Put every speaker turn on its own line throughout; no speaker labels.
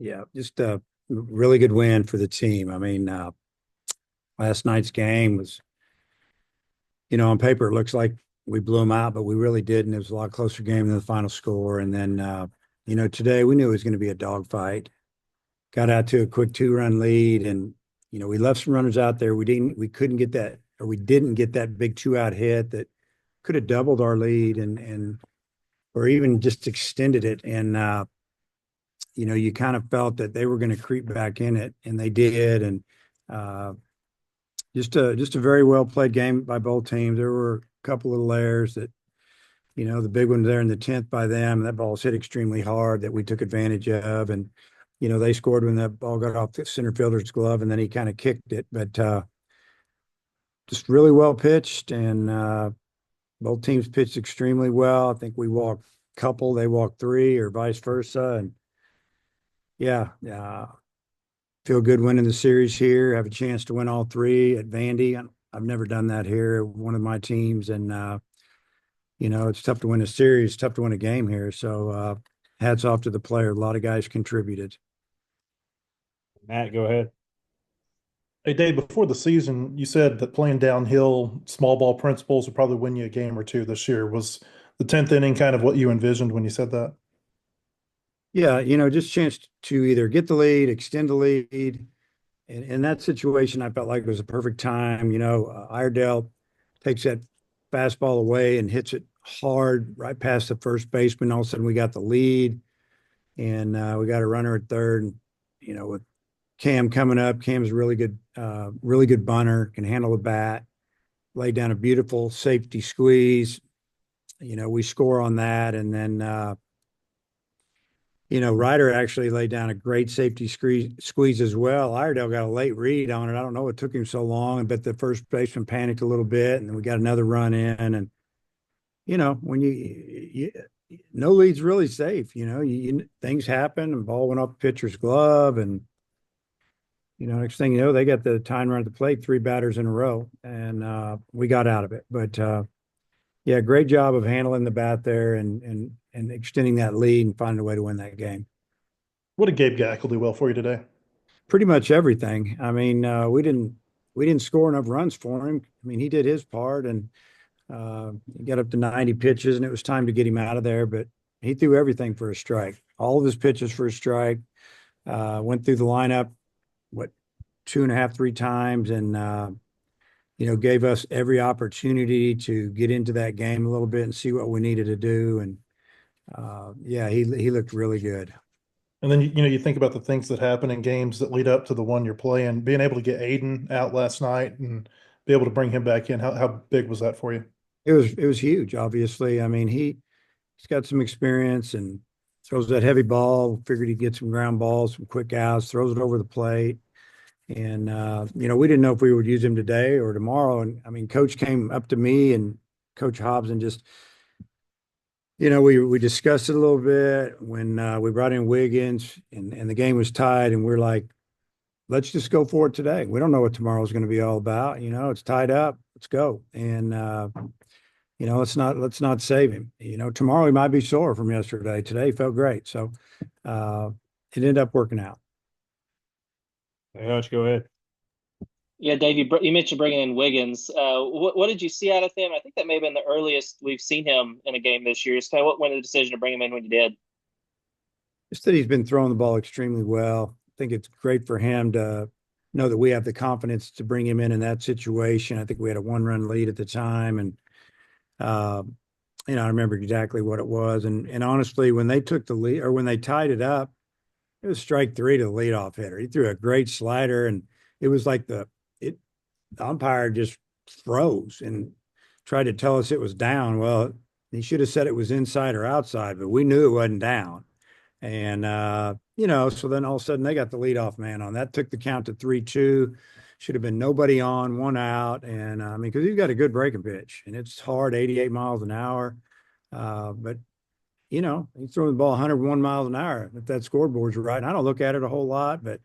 Yeah, just a really good win for the team. I mean, last night's game was, on paper, it looks like we blew them out, but we really didn't. It was a lot closer game than the final score. And then, today we knew it was going to be a dogfight. Got out to a quick 2-run lead, and we left some runners out there. We couldn't get that, or we didn't get that big 2-out hit that could have doubled our lead, and or even just extended it. And you kind of felt that they were going to creep back in it, and they did. And uh, just a very well played game by both teams. There were a couple little errors that, the big one there in the 10th by them. That ball was hit extremely hard that we took advantage of. And, they scored when that ball got off the center fielder's glove, and then he kind of kicked it. But just really well pitched, and both teams pitched extremely well. I think we walked a couple, they walked three, or vice versa. And yeah, feel good winning the series here. Have a chance to win all three at Vandy. I've never done that here, one of my teams. And, it's tough to win a series, tough to win a game here. So hats off to the player. A lot of guys contributed.
Matt, go ahead.
Hey, Dave, before the season, you said that playing downhill, small ball principles would probably win you a game or two this year. Was the 10th inning kind of what you envisioned when you said that?
Yeah, just a chance to either get the lead, extend the lead. And in that situation, I felt like it was a perfect time. Iredale takes that fastball away and hits it hard right past the first baseman. All of a sudden, we got the lead, and we got a runner at third. And, with Cam coming up, Cam's a really good bunter, can handle the bat, laid down a beautiful safety squeeze. We score on that, and then Ryder actually laid down a great safety squeeze as well. Iredale got a late read on it. I don't know what took him so long, but the first baseman panicked a little bit, and then we got another run in. And when no lead's really safe. Things happen, and ball went off the pitcher's glove, and next thing you know, they got the time run at the plate, three batters in a row, and we got out of it. But yeah, great job of handling the bat there, and extending that lead and finding a way to win that game.
What did Gabe Gackle do well for you today?
Pretty much everything. I mean, we didn't score enough runs for him. I mean, he did his part, and he got up to 90 pitches, and it was time to get him out of there. But he threw everything for a strike. All of his pitches for a strike. Went through the lineup, what, two and a half, three times, and gave us every opportunity to get into that game a little bit and see what we needed to do. And yeah, he looked really good.
And then you think about the things that happen in games that lead up to the one you're playing. Being able to get Aiden out last night and be able to bring him back in, how big was that for you?
It was huge, obviously. I mean, he's got some experience and throws that heavy ball. Figured he'd get some ground balls, some quick outs, throws it over the plate. And we didn't know if we would use him today or tomorrow. And I mean, Coach came up to me and Coach Hobbs and just, we discussed it a little bit when we brought in Wiggins, and the game was tied, and we're like, let's just go for it today. We don't know what tomorrow's going to be all about. It's tied up. Let's go. And let's not save him. Tomorrow he might be sore from yesterday. Today he felt great. So it ended up working out.
Hey, Hutch, go ahead.
Yeah, Dave, you mentioned bringing in Wiggins. What did you see out of him? I think that may have been the earliest we've seen him in a game this year. So what went the decision to bring him in when you did?
Just that he's been throwing the ball extremely well. I think it's great for him to know that we have the confidence to bring him in that situation. I think we had a 1-run lead at the time, and uh, I remember exactly what it was. And honestly, when they took the lead, or when they tied it up, it was strike three to the leadoff hitter. He threw a great slider, and it was like the umpire just froze and tried to tell us it was down. Well, he should have said it was inside or outside, but we knew it wasn't down. And so then all of a sudden they got the leadoff man on. That took the count to 3-2. Should have been nobody on, one out. And I mean, because he's got a good breaking pitch, and it's hard, 88 miles an hour. But he's throwing the ball 101 miles an hour if that scoreboard's right. And I don't look at it a whole lot, but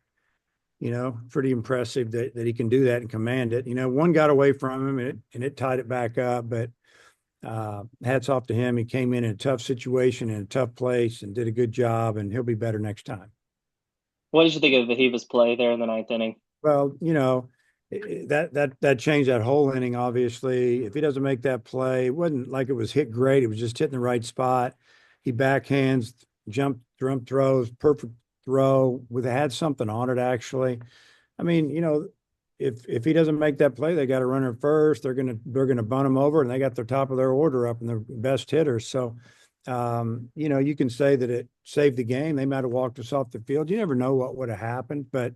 pretty impressive that he can do that and command it. One got away from him, and it tied it back up, but hats off to him. He came in a tough situation, in a tough place, and did a good job, and he'll be better next time.
What did you think of Vahiva's play there in the ninth inning?
Well, that changed that whole inning, obviously. If he doesn't make that play, it wasn't like it was hit great. It was just hitting the right spot. He backhands, jump throws, perfect throw with had something on it, actually. I mean, if he doesn't make that play, they got a runner first. They're gonna bunt him over, and they got the top of their order up and their best hitters. So, you can say that it saved the game. They might have walked us off the field. You never know what would have happened, but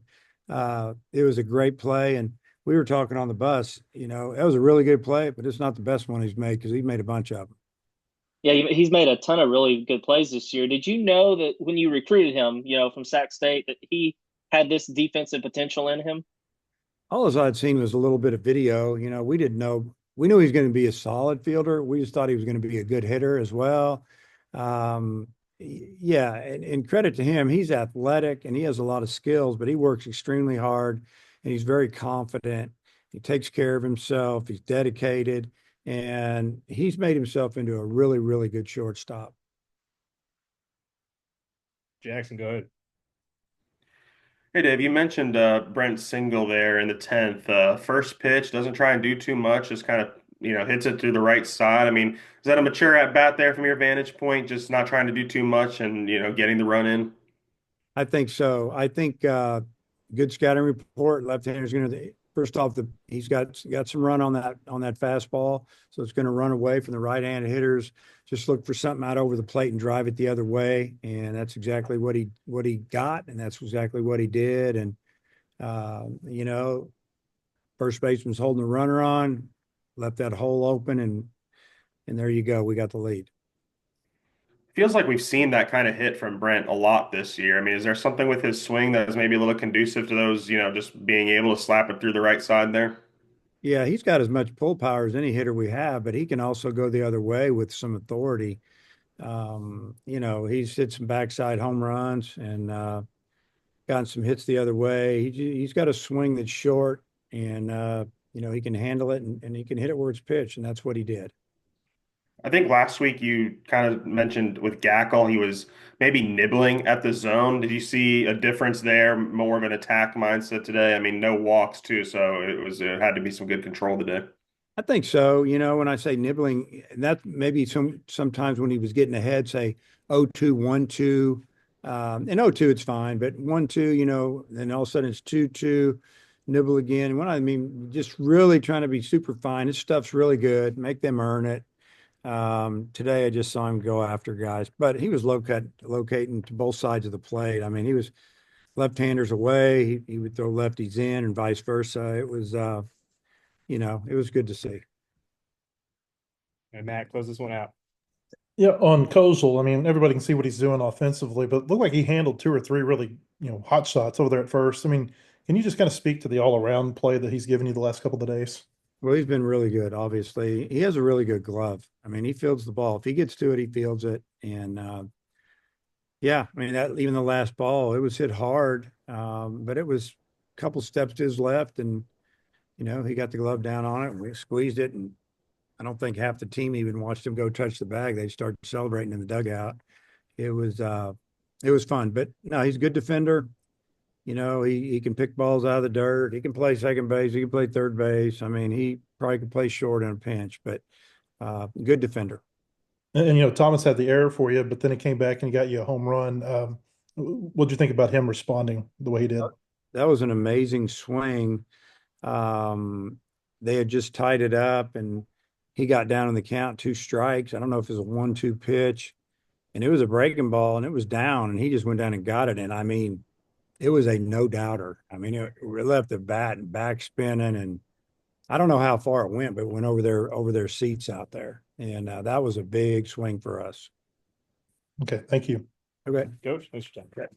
it was a great play. And we were talking on the bus. That was a really good play, but it's not the best one he's made because he made a bunch of them.
Yeah, he's made a ton of really good plays this year. Did you know that when you recruited him, from Sac State, that he had this defensive potential in him?
All I'd seen was a little bit of video. We didn't know. We knew he was going to be a solid fielder. We just thought he was going to be a good hitter as well. Yeah, and credit to him, he's athletic and he has a lot of skills, but he works extremely hard and he's very confident. He takes care of himself. He's dedicated, and he's made himself into a really, really good shortstop.
Jackson, go ahead.
Hey Dave, you mentioned Brent Single there in the 10th. First pitch, doesn't try and do too much, just kind of, hits it through the right side. I mean, is that a mature at bat there from your vantage point, just not trying to do too much and, getting the run in?
I think so. I think good scouting report. Left-hander's going to first off he's got some run on that fastball, so it's going to run away from the right-handed hitters. Just look for something out over the plate and drive it the other way, and that's exactly what he got, and that's exactly what he did. And first baseman's holding the runner on, left that hole open, and there you go. We got the lead.
Feels like we've seen that kind of hit from Brent a lot this year. I mean, is there something with his swing that's maybe a little conducive to those, just being able to slap it through the right side there?
Yeah, he's got as much pull power as any hitter we have, but he can also go the other way with some authority. He's hit some backside home runs and gotten some hits the other way. He's got a swing that's short and, he can handle it and he can hit it where it's pitched, and that's what he did.
I think last week you kind of mentioned with Gackle, he was maybe nibbling at the zone. Did you see a difference there? More of an attack mindset today? I mean, no walks too, so it had to be some good control today.
I think so. When I say nibbling, that maybe sometimes when he was getting ahead, say 0-2, 1-2, and 0-2, it's fine, but 1-2, then all of a sudden it's 2-2, nibble again. When I mean, just really trying to be super fine. His stuff's really good. Make them earn it. Today I just saw him go after guys, but he was locating to both sides of the plate. I mean, he was left-handers away. He would throw lefties in and vice versa. It was, it was good to see.
And Matt, close this one out.
Yeah, on Kozel, I mean, everybody can see what he's doing offensively, but it looked like he handled two or three really, hot shots over there at first. I mean, can you just kind of speak to the all-around play that he's given you the last couple of days?
Well, he's been really good, obviously. He has a really good glove. I mean, he fields the ball. If he gets to it, he fields it. And yeah, I mean, that even the last ball, it was hit hard, but it was a couple steps to his left, and he got the glove down on it, and we squeezed it. And I don't think half the team even watched him go touch the bag. They started celebrating in the dugout. It was fun, but no, he's a good defender. He can pick balls out of the dirt. He can play second base. He can play third base. I mean, he probably could play short in a pinch, but good defender.
And Thomas had the error for you, but then he came back and he got you a home run. What'd you think about him responding the way he did?
That was an amazing swing. They had just tied it up, and he got down in the count, 2 strikes. I don't know if it was a 1-2 pitch, and it was a breaking ball, and it was down, and he just went down and got it. And I mean, it was a no doubter. I mean, it left the bat and back spinning, and I don't know how far it went, but it went over their seats out there, and that was a big swing for us.
Okay, thank you.
Okay.
Coach, thanks for your time.
Okay.